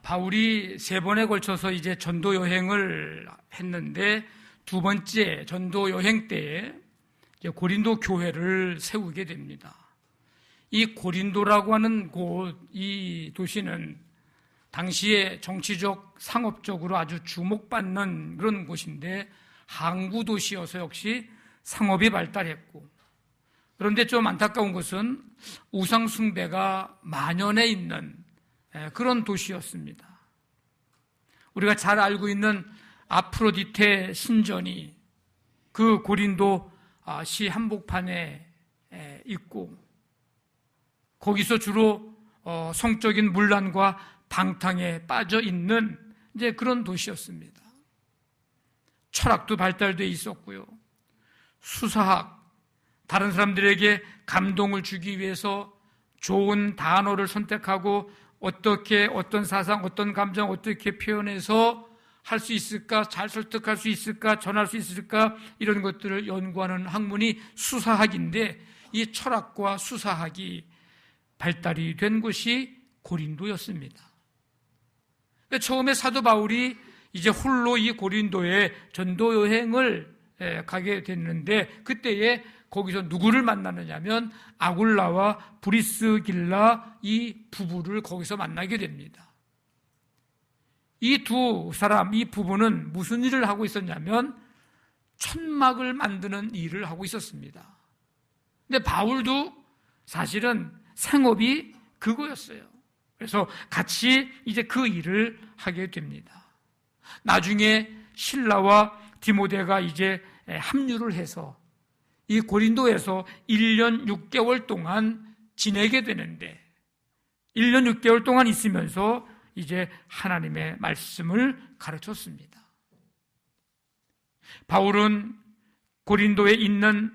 바울이 3번에 걸쳐서 이제 전도 여행을 했는데 두 번째 전도 여행 때에 이제 고린도 교회를 세우게 됩니다. 이 고린도라고 하는 이 도시는 당시에 정치적, 상업적으로 아주 주목받는 그런 곳인데 항구 도시여서 역시 상업이 발달했고, 그런데 좀 안타까운 것은 우상 숭배가 만연해 있는 그런 도시였습니다. 우리가 잘 알고 있는 아프로디테 신전이 그 고린도 시 한복판에 있고, 거기서 주로 성적인 문란과 방탕에 빠져 있는 이제 그런 도시였습니다. 철학도 발달되어 있었고요. 수사학, 다른 사람들에게 감동을 주기 위해서 좋은 단어를 선택하고 어떻게 어떤 사상, 어떤 감정 어떻게 표현해서 할 수 있을까, 잘 설득할 수 있을까, 전할 수 있을까, 이런 것들을 연구하는 학문이 수사학인데, 이 철학과 수사학이 발달이 된 곳이 고린도였습니다. 처음에 사도 바울이 이제 홀로 이 고린도에 전도 여행을 가게 됐는데, 그때에 거기서 누구를 만나느냐면 아굴라와 브리스길라 이 부부를 거기서 만나게 됩니다. 이 두 사람, 이 부부는 무슨 일을 하고 있었냐면 천막을 만드는 일을 하고 있었습니다. 근데 바울도 사실은 생업이 그거였어요. 그래서 같이 이제 그 일을 하게 됩니다. 나중에 실라와 디모데가 이제 합류를 해서 이 고린도에서 1년 6개월 동안 지내게 되는데, 1년 6개월 동안 있으면서 이제 하나님의 말씀을 가르쳤습니다. 바울은 고린도에 있는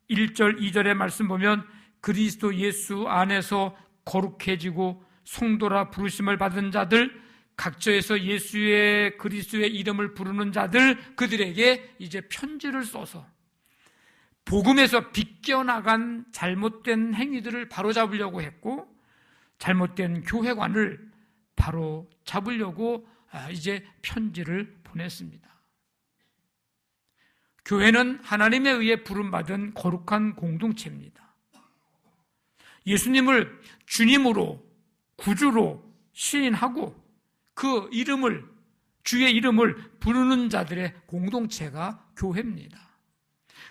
1절, 2절의 말씀 보면 그리스도 예수 안에서 거룩해지고 성도라 부르심을 받은 자들, 각처에서 예수의 그리스도의 이름을 부르는 자들, 그들에게 이제 편지를 써서 복음에서 비껴나간 잘못된 행위들을 바로잡으려고 했고, 잘못된 교회관을 바로잡으려고 이제 편지를 보냈습니다. 교회는 하나님에 의해 부름받은 거룩한 공동체입니다. 예수님을 주님으로, 구주로 시인하고 그 이름을, 주의 이름을 부르는 자들의 공동체가 교회입니다.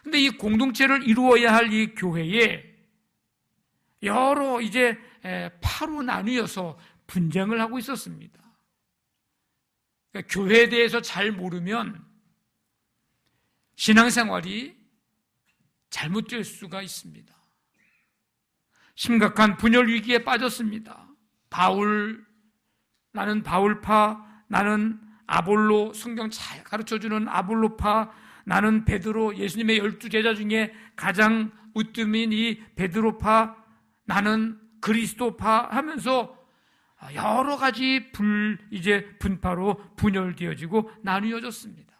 근데 이 공동체를 이루어야 할 이 교회에 여러 이제 파로 나뉘어서 분쟁을 하고 있었습니다. 그러니까 교회에 대해서 잘 모르면 신앙생활이 잘못될 수가 있습니다. 심각한 분열 위기에 빠졌습니다. 나는 바울파, 나는 아볼로, 성경 잘 가르쳐주는 아볼로파, 나는 베드로, 예수님의 12제자 중에 가장 으뜸인 이 베드로파, 나는 그리스도파 하면서 여러 가지 분파로 분열되어지고 나뉘어졌습니다.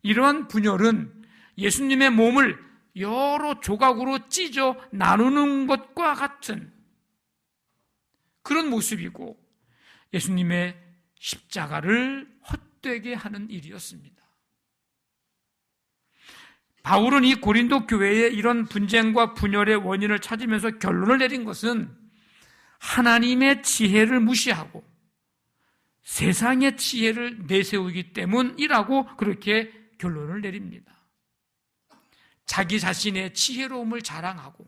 이러한 분열은 예수님의 몸을 여러 조각으로 찢어 나누는 것과 같은 그런 모습이고, 예수님의 십자가를 헛되게 하는 일이었습니다. 바울은 이 고린도 교회의 이런 분쟁과 분열의 원인을 찾으면서 결론을 내린 것은 하나님의 지혜를 무시하고 세상의 지혜를 내세우기 때문이라고 그렇게 결론을 내립니다. 자기 자신의 지혜로움을 자랑하고,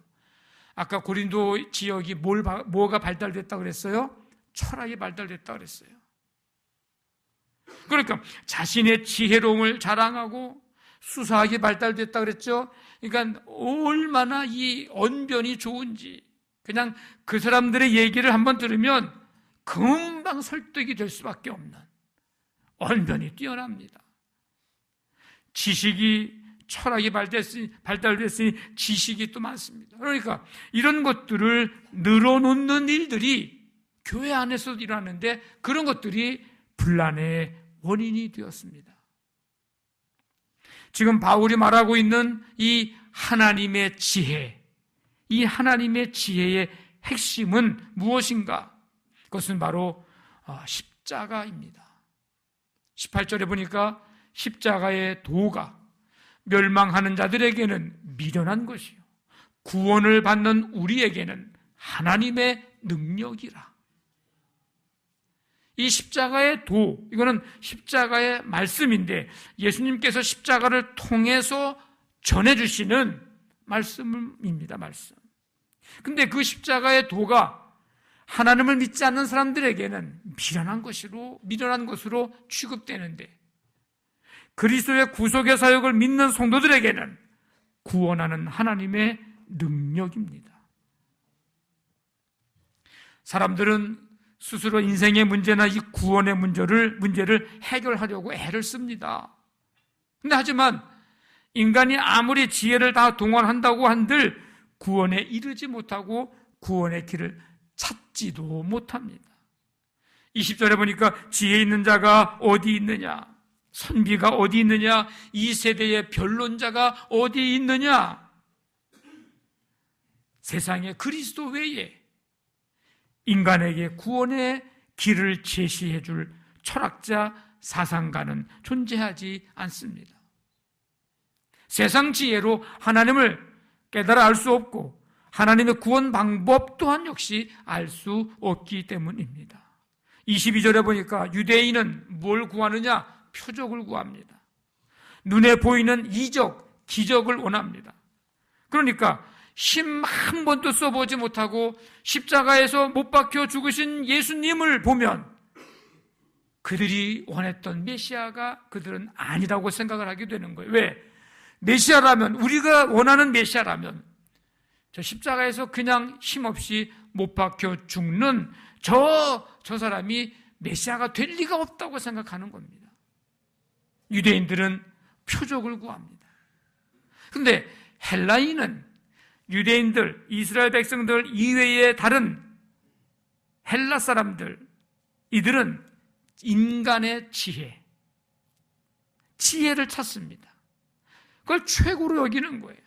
아까 고린도 지역이 뭐가 발달됐다고 그랬어요? 철학이 발달됐다고 그랬어요. 그러니까 자신의 지혜로움을 자랑하고 수사학이 발달됐다고 그랬죠. 그러니까 얼마나 이 언변이 좋은지, 그냥 그 사람들의 얘기를 한번 들으면 금방 설득이 될 수밖에 없는 언변이 뛰어납니다. 지식이, 철학이 발달됐으니 지식이 또 많습니다. 그러니까 이런 것들을 늘어놓는 일들이 교회 안에서도 일어나는데, 그런 것들이 분란의 원인이 되었습니다. 지금 바울이 말하고 있는 이 하나님의 지혜, 이 하나님의 지혜의 핵심은 무엇인가? 그것은 바로 십자가입니다. 18절에 보니까 십자가의 도가 멸망하는 자들에게는 미련한 것이요 구원을 받는 우리에게는 하나님의 능력이라. 이 십자가의 도, 이거는 십자가의 말씀인데 예수님께서 십자가를 통해서 전해주시는 말씀입니다. 말씀. 근데 그 십자가의 도가 하나님을 믿지 않는 사람들에게는 미련한 것으로 취급되는데 그리스도의 구속의 사역을 믿는 성도들에게는 구원하는 하나님의 능력입니다. 사람들은 스스로 인생의 문제나 이 구원의 문제를 해결하려고 애를 씁니다. 근데 하지만 인간이 아무리 지혜를 다 동원한다고 한들 구원에 이르지 못하고 구원의 길을 찾지도 못합니다. 20절에 보니까 지혜 있는 자가 어디 있느냐, 선비가 어디 있느냐, 이 세대의 변론자가 어디 있느냐. 세상에 그리스도 외에 인간에게 구원의 길을 제시해 줄 철학자, 사상가는 존재하지 않습니다. 세상 지혜로 하나님을 깨달아 알 수 없고 하나님의 구원 방법 또한 역시 알 수 없기 때문입니다. 22절에 보니까 유대인은 뭘 구하느냐? 표적을 구합니다. 눈에 보이는 이적, 기적을 원합니다. 그러니까 힘 한 번도 써보지 못하고 십자가에서 못 박혀 죽으신 예수님을 보면 그들이 원했던 메시아가 그들은 아니라고 생각을 하게 되는 거예요. 왜? 메시아라면, 우리가 원하는 메시아라면 저 십자가에서 그냥 힘없이 못 박혀 죽는 저 사람이 메시아가 될 리가 없다고 생각하는 겁니다. 유대인들은 표적을 구합니다. 그런데 헬라인은 유대인들, 이스라엘 백성들 이외의 다른 헬라 사람들, 이들은 인간의 지혜를 찾습니다. 그걸 최고로 여기는 거예요.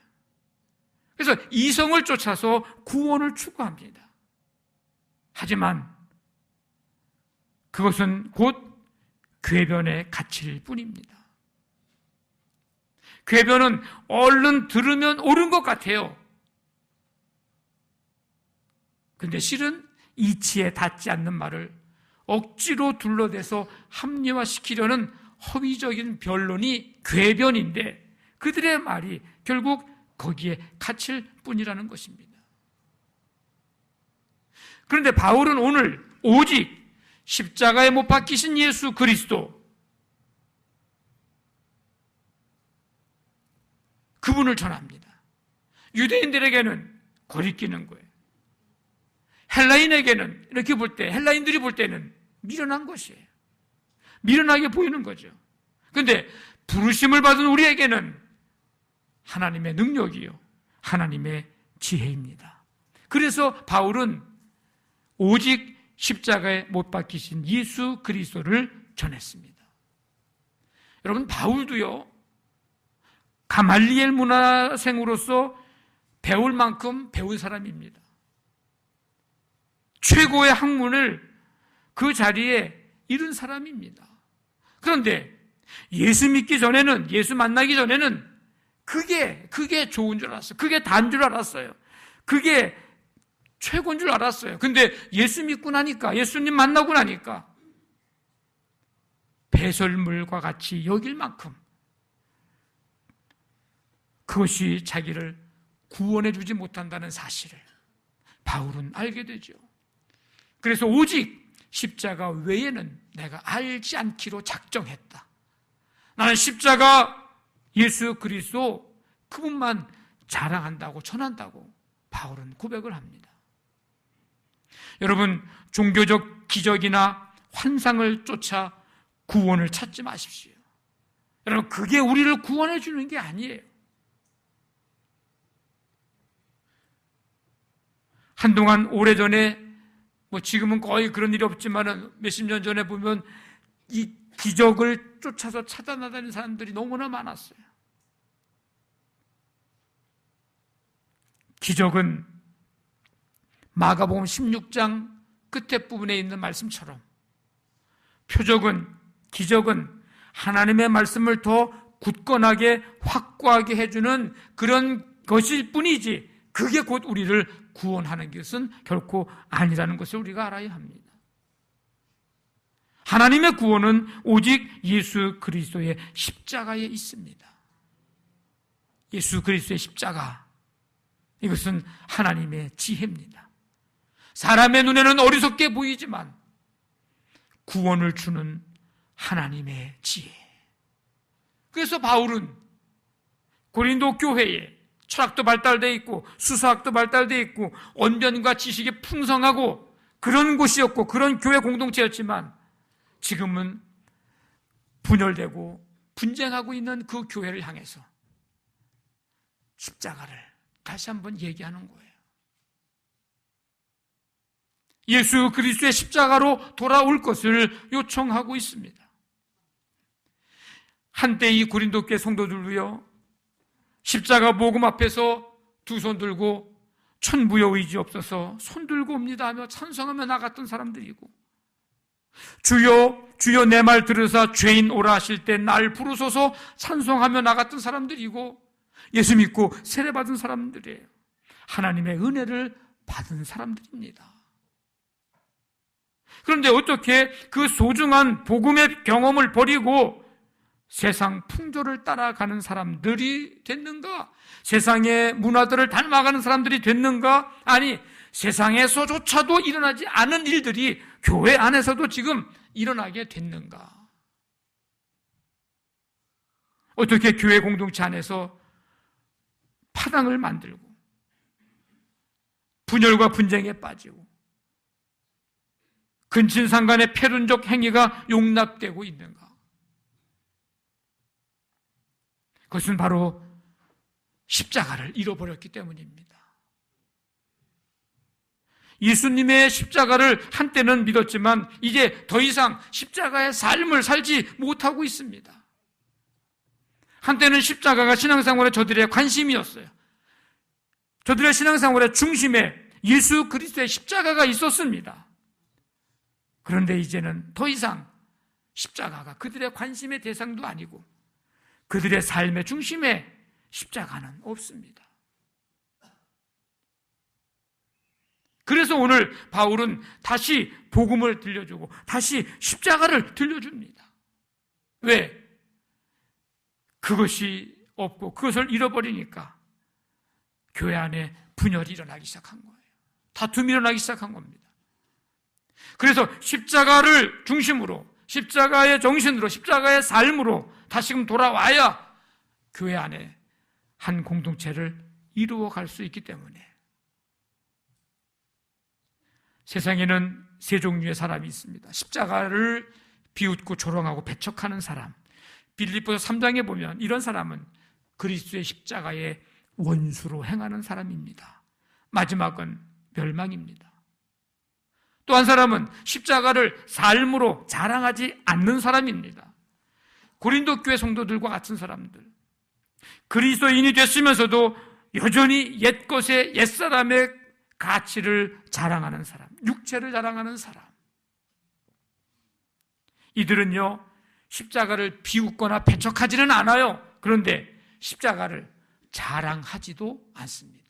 그래서 이성을 쫓아서 구원을 추구합니다. 하지만 그것은 곧 궤변의 가치일 뿐입니다. 궤변은 얼른 들으면 옳은 것 같아요. 근데 실은 이치에 닿지 않는 말을 억지로 둘러대서 합리화시키려는 허위적인 변론이 궤변인데 그들의 말이 결국 거기에 갇힐 뿐이라는 것입니다. 그런데 바울은 오늘 오직 십자가에 못 박히신 예수 그리스도, 그분을 전합니다. 유대인들에게는 거리끼는 거예요. 헬라인에게는 이렇게 볼 때, 헬라인들이 볼 때는 미련한 것이에요. 미련하게 보이는 거죠. 그런데 부르심을 받은 우리에게는 하나님의 능력이요, 하나님의 지혜입니다. 그래서 바울은 오직 십자가에 못 박히신 예수 그리스도를 전했습니다. 여러분, 바울도요, 가말리엘 문화생으로서 배울 만큼 배운 사람입니다. 최고의 학문을 그 자리에 이룬 사람입니다. 그런데 예수 믿기 전에는, 예수 만나기 전에는 그게 좋은 줄 알았어요. 그게 다인 줄 알았어요. 그게 최고인 줄 알았어요. 근데 예수 믿고 나니까, 예수님 만나고 나니까 배설물과 같이 여길 만큼 그것이 자기를 구원해 주지 못한다는 사실을 바울은 알게 되죠. 그래서 오직 십자가 외에는 내가 알지 않기로 작정했다. 나는 십자가 예수 그리스도 그분만 자랑한다고, 전한다고 바울은 고백을 합니다. 여러분, 종교적 기적이나 환상을 쫓아 구원을 찾지 마십시오. 여러분, 그게 우리를 구원해 주는 게 아니에요. 한동안 오래전에, 지금은 거의 그런 일이 없지만 몇십 년 전에 보면 이 기적을 쫓아서 찾아나다니는 사람들이 너무나 많았어요. 기적은 마가복음 16장 끝에 부분에 있는 말씀처럼 표적은, 기적은 하나님의 말씀을 더 굳건하게 확고하게 해주는 그런 것일 뿐이지, 그게 곧 우리를 구원하는 것은 결코 아니라는 것을 우리가 알아야 합니다. 하나님의 구원은 오직 예수 그리스도의 십자가에 있습니다. 예수 그리스도의 십자가, 이것은 하나님의 지혜입니다. 사람의 눈에는 어리석게 보이지만 구원을 주는 하나님의 지혜. 그래서 바울은 고린도 교회에 철학도 발달되어 있고 수사학도 발달되어 있고 언변과 지식이 풍성하고 그런 곳이었고 그런 교회 공동체였지만, 지금은 분열되고 분쟁하고 있는 그 교회를 향해서 십자가를 다시 한번 얘기하는 거예요. 예수 그리스도의 십자가로 돌아올 것을 요청하고 있습니다. 한때 이 고린도 교회 성도들도요, 십자가 복음 앞에서 두 손 들고 천부여 의지 없어서 손 들고 옵니다 하며 찬송하며 나갔던 사람들이고, 주여 주여 내 말 들으사 죄인 오라 하실 때 날 부르소서 찬송하며 나갔던 사람들이고, 예수 믿고 세례받은 사람들이에요. 하나님의 은혜를 받은 사람들입니다. 그런데 어떻게 그 소중한 복음의 경험을 버리고 세상 풍조를 따라가는 사람들이 됐는가? 세상의 문화들을 닮아가는 사람들이 됐는가? 아니, 세상에서조차도 일어나지 않은 일들이 교회 안에서도 지금 일어나게 됐는가? 어떻게 교회 공동체 안에서 파당을 만들고 분열과 분쟁에 빠지고 근친상간의 패륜적 행위가 용납되고 있는가? 그것은 바로 십자가를 잃어버렸기 때문입니다. 예수님의 십자가를 한때는 믿었지만 이제 더 이상 십자가의 삶을 살지 못하고 있습니다. 한때는 십자가가 신앙생활의 저들의 관심이었어요. 저들의 신앙생활의 중심에 예수 그리스도의 십자가가 있었습니다. 그런데 이제는 더 이상 십자가가 그들의 관심의 대상도 아니고 그들의 삶의 중심에 십자가는 없습니다. 그래서 오늘 바울은 다시 복음을 들려주고 다시 십자가를 들려줍니다. 왜? 그것이 없고 그것을 잃어버리니까 교회 안에 분열이 일어나기 시작한 거예요. 다툼이 일어나기 시작한 겁니다. 그래서 십자가를 중심으로, 십자가의 정신으로, 십자가의 삶으로 다시금 돌아와야 교회 안에 한 공동체를 이루어갈 수 있기 때문에. 세상에는 세 종류의 사람이 있습니다. 십자가를 비웃고 조롱하고 배척하는 사람. 빌립보서 3장에 보면 이런 사람은 그리스도의 십자가의 원수로 행하는 사람입니다. 마지막은 멸망입니다. 또 한 사람은 십자가를 삶으로 자랑하지 않는 사람입니다. 고린도 교회 성도들과 같은 사람들, 그리스도인이 됐으면서도 여전히 옛것의 옛사람의 가치를 자랑하는 사람, 육체를 자랑하는 사람. 이들은요, 십자가를 비웃거나 배척하지는 않아요. 그런데 십자가를 자랑하지도 않습니다.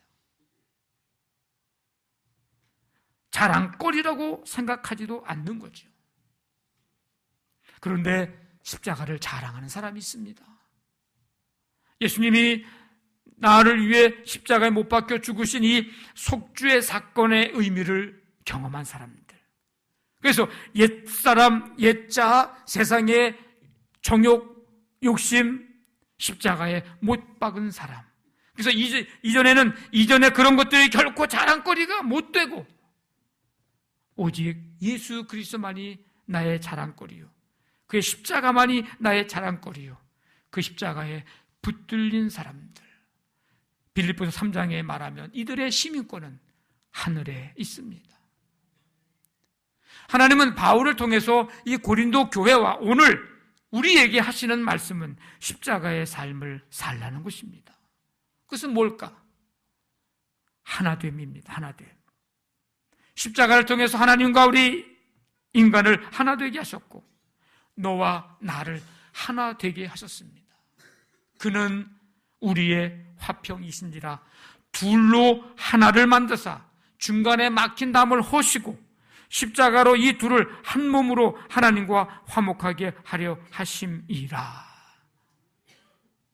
자랑거리라고 생각하지도 않는 거죠. 그런데 십자가를 자랑하는 사람이 있습니다. 예수님이 나를 위해 십자가에 못 박혀 죽으신 이 속죄의 사건의 의미를 경험한 사람들. 그래서 옛사람, 옛자, 세상의 정욕, 욕심, 십자가에 못 박은 사람. 그래서 이전에 그런 것들이 결코 자랑거리가 못 되고 오직 예수 그리스도만이 나의 자랑거리요, 그의 십자가만이 나의 자랑거리요, 그 십자가에 붙들린 사람들. 빌립보서 3장에 말하면 이들의 시민권은 하늘에 있습니다. 하나님은 바울을 통해서 이 고린도 교회와 오늘 우리에게 하시는 말씀은 십자가의 삶을 살라는 것입니다. 그것은 뭘까? 하나됨입니다. 하나됨. 십자가를 통해서 하나님과 우리 인간을 하나 되게 하셨고 너와 나를 하나 되게 하셨습니다. 그는 우리의 화평이신지라 둘로 하나를 만드사 중간에 막힌 담을 허시고 십자가로 이 둘을 한 몸으로 하나님과 화목하게 하려 하심이라.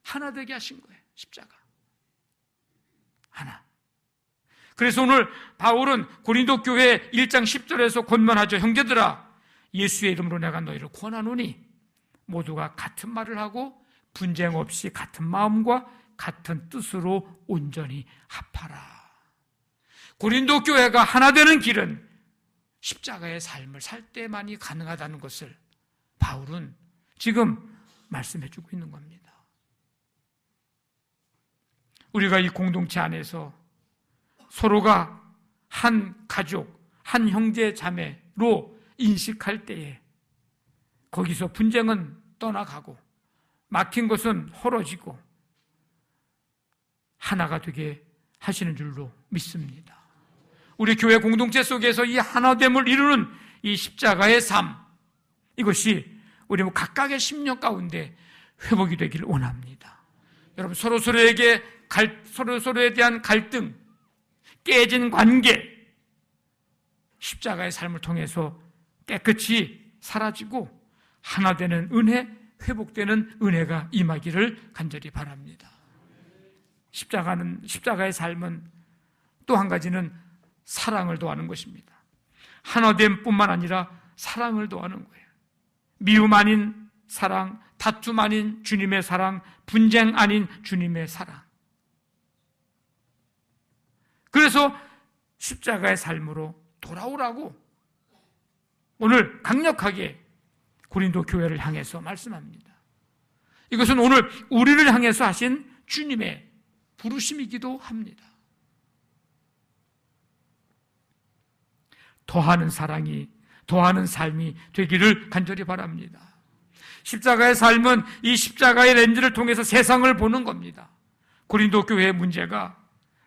하나 되게 하신 거예요. 십자가 하나. 그래서 오늘 바울은 고린도 교회 1장 10절에서 권면하죠. 형제들아, 예수의 이름으로 내가 너희를 권하노니 모두가 같은 말을 하고 분쟁 없이 같은 마음과 같은 뜻으로 온전히 합하라. 고린도 교회가 하나 되는 길은 십자가의 삶을 살 때만이 가능하다는 것을 바울은 지금 말씀해 주고 있는 겁니다. 우리가 이 공동체 안에서 서로가 한 가족, 한 형제 자매로 인식할 때에 거기서 분쟁은 떠나가고 막힌 것은 헐어지고 하나가 되게 하시는 줄로 믿습니다. 우리 교회 공동체 속에서 이 하나됨을 이루는 이 십자가의 삶, 이것이 우리 각각의 심령 가운데 회복이 되기를 원합니다. 여러분, 서로서로에 대한 갈등, 깨진 관계, 십자가의 삶을 통해서 깨끗이 사라지고 하나 되는 은혜, 회복되는 은혜가 임하기를 간절히 바랍니다. 십자가의 삶은 또 한 가지는 사랑을 더하는 것입니다. 하나됨뿐만 아니라 사랑을 더하는 거예요. 미움 아닌 사랑, 다툼 아닌 주님의 사랑, 분쟁 아닌 주님의 사랑. 그래서 십자가의 삶으로 돌아오라고 오늘 강력하게 고린도 교회를 향해서 말씀합니다. 이것은 오늘 우리를 향해서 하신 주님의 부르심이기도 합니다. 더하는 사랑이, 더하는 삶이 되기를 간절히 바랍니다. 십자가의 삶은 이 십자가의 렌즈를 통해서 세상을 보는 겁니다. 고린도 교회의 문제가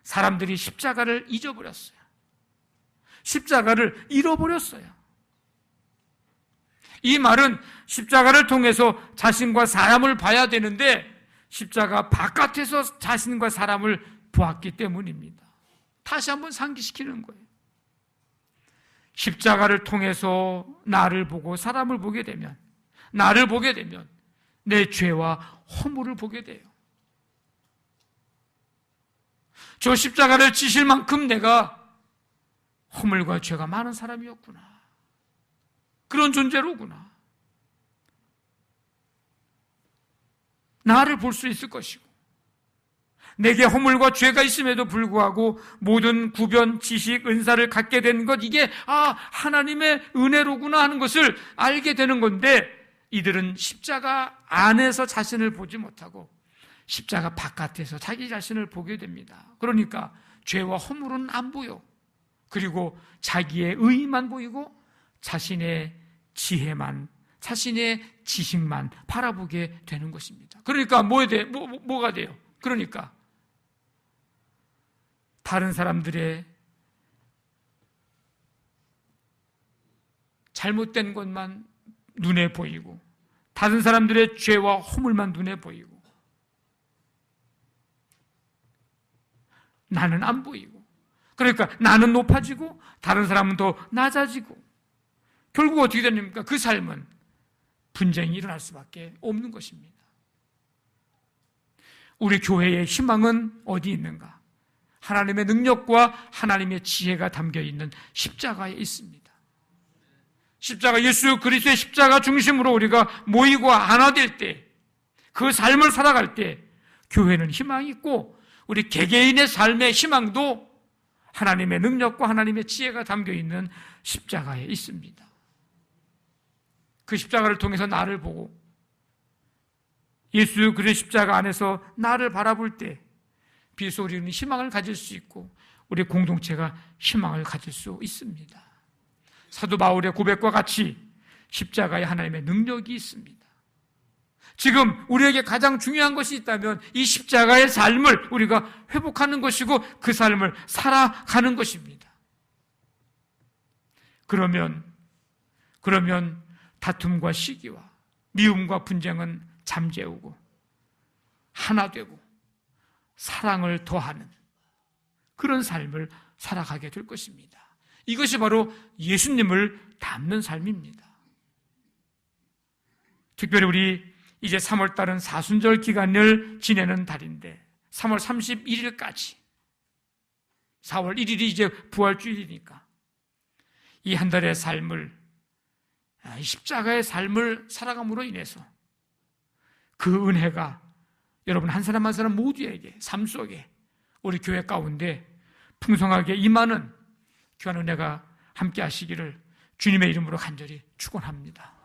사람들이 십자가를 잊어버렸어요. 십자가를 잃어버렸어요. 이 말은 십자가를 통해서 자신과 사람을 봐야 되는데 십자가 바깥에서 자신과 사람을 보았기 때문입니다. 다시 한번 상기시키는 거예요. 십자가를 통해서 나를 보고 사람을 보게 되면, 나를 보게 되면 내 죄와 허물을 보게 돼요. 저 십자가를 지실 만큼 내가 허물과 죄가 많은 사람이었구나. 그런 존재로구나. 나를 볼 수 있을 것이고, 내게 허물과 죄가 있음에도 불구하고 모든 구변, 지식, 은사를 갖게 된 것, 이게 하나님의 은혜로구나 하는 것을 알게 되는 건데, 이들은 십자가 안에서 자신을 보지 못하고 십자가 바깥에서 자기 자신을 보게 됩니다. 그러니까 죄와 허물은 안 보여. 그리고 자기의 의의만 보이고 자신의 지혜만, 자신의 지식만 바라보게 되는 것입니다. 그러니까 뭐가 돼요? 그러니까 다른 사람들의 잘못된 것만 눈에 보이고, 다른 사람들의 죄와 허물만 눈에 보이고, 나는 안 보이고, 그러니까 나는 높아지고 다른 사람은 더 낮아지고, 결국 어떻게 됩니까? 그 삶은 분쟁이 일어날 수밖에 없는 것입니다. 우리 교회의 희망은 어디 있는가? 하나님의 능력과 하나님의 지혜가 담겨있는 십자가에 있습니다. 십자가, 예수 그리스도의 십자가 중심으로 우리가 모이고 하나 될 때, 그 삶을 살아갈 때 교회는 희망이 있고, 우리 개개인의 삶의 희망도 하나님의 능력과 하나님의 지혜가 담겨있는 십자가에 있습니다. 그 십자가를 통해서 나를 보고 예수 그리스도의 십자가 안에서 나를 바라볼 때 비로소 우리는 희망을 가질 수 있고 우리 공동체가 희망을 가질 수 있습니다. 사도 바울의 고백과 같이 십자가에 하나님의 능력이 있습니다. 지금 우리에게 가장 중요한 것이 있다면 이 십자가의 삶을 우리가 회복하는 것이고 그 삶을 살아가는 것입니다. 그러면 다툼과 시기와 미움과 분쟁은 잠재우고 하나 되고 사랑을 더하는 그런 삶을 살아가게 될 것입니다. 이것이 바로 예수님을 닮는 삶입니다. 특별히 우리 이제 3월달은 사순절 기간을 지내는 달인데 3월 31일까지 4월 1일이 이제 부활주일이니까 이 한 달의 삶을 십자가의 삶을 살아감으로 인해서 그 은혜가 여러분 한 사람 한 사람 모두에게 삶 속에 우리 교회 가운데 풍성하게 임하는 귀한 은혜가 함께 하시기를 주님의 이름으로 간절히 축원합니다.